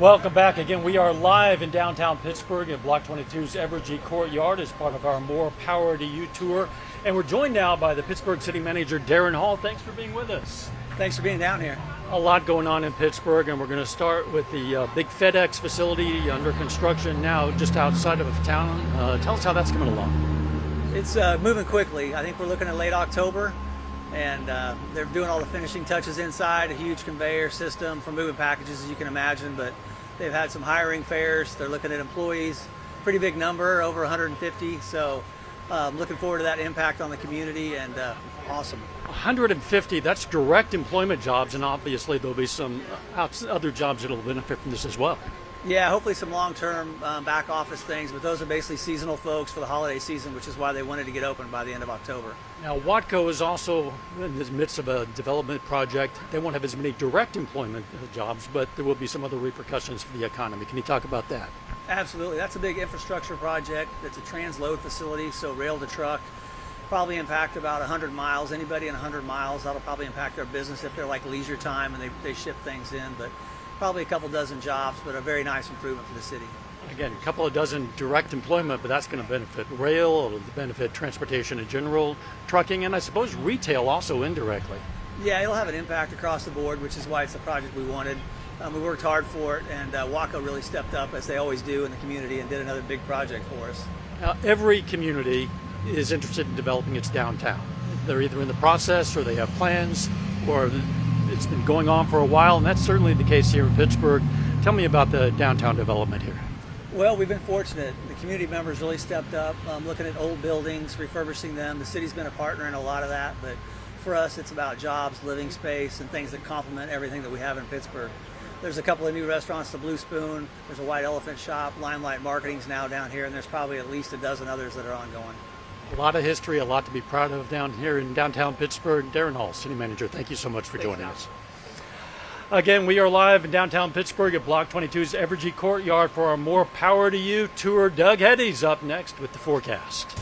Welcome back again. We are live in downtown Pittsburgh at Block 22's Evergy Courtyard as part of our More Power to You tour. And we're joined now by the Pittsburgh City Manager, Daron Hall. Thanks for being with us. Thanks for being down here. A lot going on in Pittsburgh, and we're going to start with the big FedEx facility under construction now just outside of town. Tell us how that's coming along. It's moving quickly. I think we're looking at late October, and they're doing all the finishing touches inside, a huge conveyor system for moving packages, as you can imagine, but they've had some hiring fairs. They're looking at employees, pretty big number, over 150, so looking forward to that impact on the community, and awesome. 150, that's direct employment jobs, and obviously there'll be some other jobs that'll benefit from this as well. Yeah, hopefully some long-term back office things, but those are basically seasonal folks for the holiday season, which is why they wanted to get open by the end of October. Now, Watco is also in the midst of a development project. They won't have as many direct employment jobs, but there will be some other repercussions for the economy. Can you talk about that? Absolutely. That's a big infrastructure project. It's a transload facility, so rail to truck. Probably impact about 100 miles. Anybody in 100 miles, that'll probably impact their business if they're like leisure time and they ship things in. But probably a couple dozen jobs, but a very nice improvement for the city. Again, a couple of dozen direct employment, but that's going to benefit rail, it'll benefit transportation in general, trucking, and I suppose retail also indirectly. Yeah, it'll have an impact across the board, which is why it's the project we wanted. We worked hard for it, and Watco really stepped up, as they always do in the community, and did another big project for us. Now, every community is interested in developing its downtown. They're either in the process, or they have plans, or it's been going on for a while, and that's certainly the case here in Pittsburgh. Tell me about the downtown development here. Well, we've been fortunate. The community members really stepped up, looking at old buildings, refurbishing them. The city's been a partner in a lot of that, but for us it's about jobs, living space, and things that complement everything that we have in Pittsburgh. There's a couple of new restaurants, the Blue Spoon, there's a White Elephant shop, Limelight Marketing's now down here, and there's probably at least a dozen others that are ongoing. A lot of history, a lot to be proud of down here in downtown Pittsburgh. Daron Hall, City Manager, thank you so much for joining us. Again, we are live in downtown Pittsburgh at Block 22's Evergy Courtyard for our More Power to You tour. Doug Heddy's up next with the forecast.